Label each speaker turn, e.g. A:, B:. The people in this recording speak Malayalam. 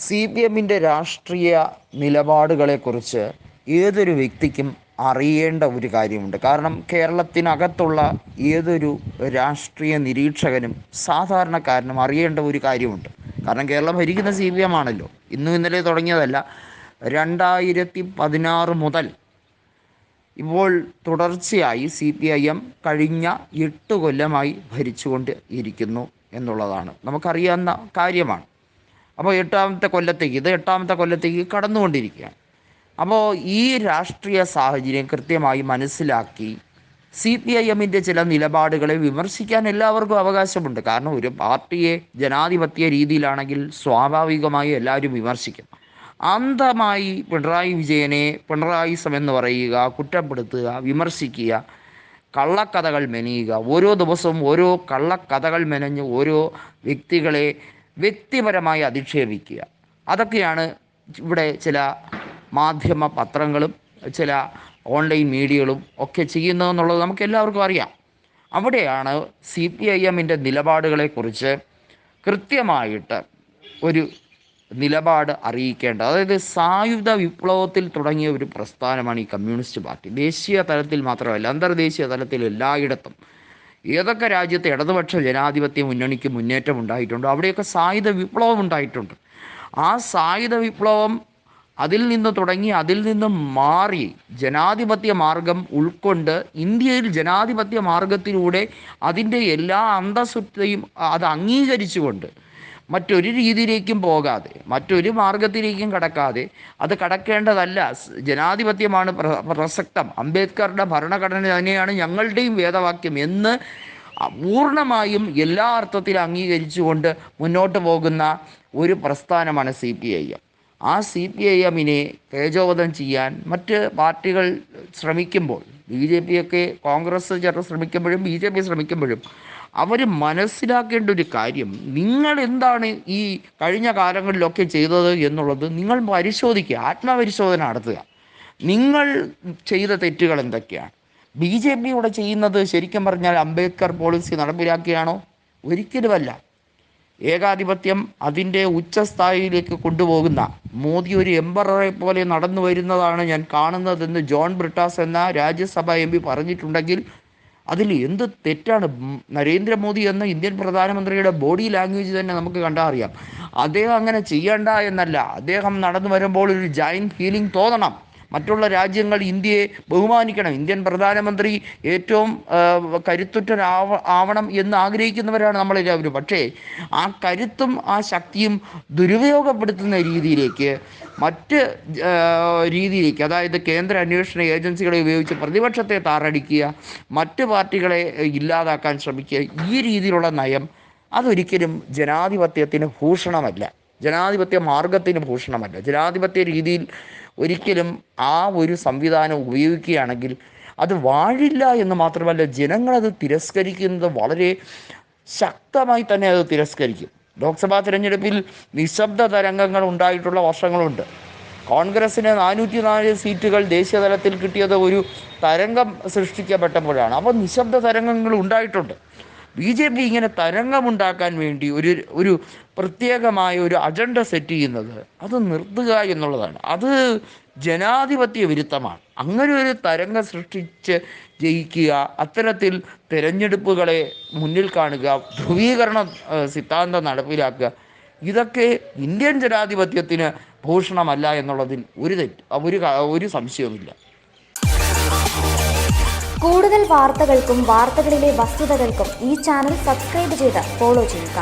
A: CPMൻ്റെ രാഷ്ട്രീയ നിലപാടുകളെക്കുറിച്ച് ഏതൊരു വ്യക്തിക്കും അറിയേണ്ട ഒരു കാര്യമുണ്ട്. കാരണം കേരളത്തിനകത്തുള്ള ഏതൊരു രാഷ്ട്രീയ നിരീക്ഷകനും സാധാരണക്കാരനും അറിയേണ്ട ഒരു കാര്യമുണ്ട്. കാരണം കേരളം ഭരിക്കുന്ന CPM ആണല്ലോ. ഇന്നും ഇന്നലെ തുടങ്ങിയതല്ല. 2016 മുതൽ ഇപ്പോൾ തുടർച്ചയായി CPIM കഴിഞ്ഞ 8 കൊല്ലമായി ഭരിച്ചുകൊണ്ട് ഇരിക്കുന്നു എന്നുള്ളതാണ് നമുക്കറിയാവുന്ന കാര്യമാണ്. അപ്പോൾ എട്ടാമത്തെ കൊല്ലത്തേക്ക് കടന്നുകൊണ്ടിരിക്കുകയാണ്. അപ്പോൾ ഈ രാഷ്ട്രീയ സാഹചര്യം കൃത്യമായി മനസ്സിലാക്കി CPIMൻ്റെ ചില നിലപാടുകളെ വിമർശിക്കാൻ എല്ലാവർക്കും അവകാശമുണ്ട്. കാരണം ഒരു പാർട്ടിയെ ജനാധിപത്യ രീതിയിലാണെങ്കിൽ സ്വാഭാവികമായി എല്ലാവരും വിമർശിക്കും. അന്ധമായി പിണറായി വിജയനെ പിണറായിസം എന്ന് പറയുക, കുറ്റപ്പെടുത്തുക, വിമർശിക്കുക, കള്ളക്കഥകൾ മെനയുക, ഓരോ ദിവസവും ഓരോ കള്ളക്കഥകൾ മെനഞ്ഞ് ഓരോ വ്യക്തികളെ വ്യക്തിപരമായി അധിക്ഷേപിക്കുക, അതൊക്കെയാണ് ഇവിടെ ചില മാധ്യമ പത്രങ്ങളും ചില ഓൺലൈൻ മീഡിയകളും ഒക്കെ ചെയ്യുന്നതെന്നുള്ളത് നമുക്ക് എല്ലാവർക്കും അറിയാം. അവിടെയാണ് CPIMൻ്റെ നിലപാടുകളെക്കുറിച്ച് കൃത്യമായിട്ട് ഒരു നിലപാട് അറിയിക്കേണ്ടത്. അതായത് സായുധ വിപ്ലവത്തിൽ തുടങ്ങിയ ഒരു പ്രസ്ഥാനമാണ് ഈ കമ്മ്യൂണിസ്റ്റ് പാർട്ടി. ദേശീയ തലത്തിൽ മാത്രമല്ല, അന്തർദേശീയ തലത്തിൽ എല്ലായിടത്തും ഏതൊക്കെ രാജ്യത്തെ ഇടതുപക്ഷ ജനാധിപത്യ മുന്നണിക്ക് മുന്നേറ്റം ഉണ്ടായിട്ടുണ്ടോ അവിടെയൊക്കെ സായുധ വിപ്ലവം ഉണ്ടായിട്ടുണ്ട്. ആ സായുധ വിപ്ലവം അതിൽ നിന്ന് തുടങ്ങി അതിൽ നിന്ന് മാറി ജനാധിപത്യ മാർഗം ഉൾക്കൊണ്ട് ഇന്ത്യയിൽ ജനാധിപത്യ മാർഗത്തിലൂടെ അതിൻ്റെ എല്ലാ അന്തസ്സുറ്റയും അത് അംഗീകരിച്ചുകൊണ്ട് മറ്റൊരു രീതിയിലേക്കും പോകാതെ മറ്റൊരു മാർഗത്തിലേക്കും കടക്കാതെ, അത് കടക്കേണ്ടതല്ല, ജനാധിപത്യമാണ് പ്രസക്തം, അംബേദ്കറുടെ ഭരണഘടന തന്നെയാണ് ഞങ്ങളുടെയും വേദവാക്യം എന്ന് പൂർണ്ണമായും എല്ലാ അർത്ഥത്തിലും അംഗീകരിച്ചുകൊണ്ട് മുന്നോട്ട് പോകുന്ന ഒരു പ്രസ്ഥാനമാണ് CPIM. ആ CPIMനെ തേജോവധം ചെയ്യാൻ മറ്റ് പാർട്ടികൾ ശ്രമിക്കുമ്പോൾ, BJP ഒക്കെ കോൺഗ്രസ് ശ്രമിക്കുമ്പോഴും BJP ശ്രമിക്കുമ്പോഴും അവർ മനസ്സിലാക്കേണ്ട ഒരു കാര്യം, നിങ്ങൾ എന്താണ് ഈ കഴിഞ്ഞ കാലങ്ങളിലൊക്കെ ചെയ്തത് എന്നുള്ളത് നിങ്ങൾ പരിശോധിക്കുക, ആത്മപരിശോധന നടത്തുക. നിങ്ങൾ ചെയ്ത തെറ്റുകൾ എന്തൊക്കെയാണ്? BJP ഇവിടെ ചെയ്യുന്നത് ശരിക്കും പറഞ്ഞാൽ അംബേദ്കർ പോളിസി നടപ്പിലാക്കിയാണോ? ഒരിക്കലുമല്ല. ഏകാധിപത്യം അതിൻ്റെ ഉച്ചസ്ഥായിയിലേക്ക് കൊണ്ടുപോകുന്ന മോദി ഒരു എംപററെ പോലെ നടന്നു വരുന്നതാണ് ഞാൻ കാണുന്നതെന്ന് ജോൺ ബ്രിട്ടാസ് എന്ന രാജ്യസഭാ MP പറഞ്ഞിട്ടുണ്ടെങ്കിൽ അതിൽ എന്ത് തെറ്റാണ്? നരേന്ദ്രമോദി എന്ന ഇന്ത്യൻ പ്രധാനമന്ത്രിയുടെ ബോഡി ലാംഗ്വേജ് തന്നെ നമുക്ക് കണ്ടാൽ അറിയാം. അദ്ദേഹം അങ്ങനെ ചെയ്യണ്ട എന്നല്ല, അദ്ദേഹം നടന്നു വരുമ്പോൾ ഒരു ജയൻറ്റ് ഫീലിംഗ് തോന്നണം. മറ്റുള്ള രാജ്യങ്ങൾ ഇന്ത്യയെ ബഹുമാനിക്കണം. ഇന്ത്യൻ പ്രധാനമന്ത്രി ഏറ്റവും ആവണം എന്ന് ആഗ്രഹിക്കുന്നവരാണ് നമ്മളെല്ലാവരും. പക്ഷേ ആ കരുത്തും ആ ശക്തിയും ദുരുപയോഗപ്പെടുത്തുന്ന രീതിയിലേക്ക് അതായത് കേന്ദ്ര അന്വേഷണ ഏജൻസികളെ ഉപയോഗിച്ച് പ്രതിപക്ഷത്തെ താറടിക്കുക, മറ്റ് പാർട്ടികളെ ഇല്ലാതാക്കാൻ ശ്രമിക്കുക, ഈ രീതിയിലുള്ള നയം അതൊരിക്കലും ജനാധിപത്യത്തിന് ഭൂഷണമല്ല, ജനാധിപത്യ മാർഗത്തിന് ഭൂഷണമല്ല. ജനാധിപത്യ രീതിയിൽ ഒരിക്കലും ആ ഒരു സംവിധാനം ഉപയോഗിക്കുകയാണെങ്കിൽ അത് വാഴില്ല എന്ന് മാത്രമല്ല, ജനങ്ങളത് തിരസ്കരിക്കുന്നത് വളരെ ശക്തമായി തന്നെ അത് തിരസ്കരിക്കും. ലോക്സഭാ തിരഞ്ഞെടുപ്പിൽ നിശബ്ദ തരംഗങ്ങൾ ഉണ്ടായിട്ടുള്ള വർഷങ്ങളുണ്ട്. കോൺഗ്രസ്സിന് 404 സീറ്റുകൾ ദേശീയ തലത്തിൽ കിട്ടിയത് ഒരു തരംഗം സൃഷ്ടിക്കപ്പെട്ടപ്പോഴാണ്. അപ്പോൾ നിശബ്ദ തരംഗങ്ങൾ ഉണ്ടായിട്ടുണ്ട്. BJP ഇങ്ങനെ തരംഗമുണ്ടാക്കാൻ വേണ്ടി ഒരു പ്രത്യേകമായ ഒരു അജണ്ട സെറ്റ് ചെയ്യുന്നത് അത് നിർത്തുക എന്നുള്ളതാണ്. അത് ജനാധിപത്യ വിരുദ്ധമാണ്. അങ്ങനെ ഒരു തരംഗം സൃഷ്ടിച്ച് ജയിക്കുക, അത്തരത്തിൽ തിരഞ്ഞെടുപ്പുകളെ മുന്നിൽ കാണുക, ധ്രുവീകരണ സിദ്ധാന്തം നടപ്പിലാക്കുക, ഇതൊക്കെ ഇന്ത്യൻ ജനാധിപത്യത്തിന് ഭൂഷണമല്ല എന്നുള്ളതിൽ ഒരു സംശയവുമില്ല.
B: കൂടുതൽ വാർത്തകൾക്കും വാർത്തകളിലെ വസ്തുതകൾക്കും ഈ ചാനൽ സബ്സ്ക്രൈബ് ചെയ്ത് ഫോളോ ചെയ്യുക.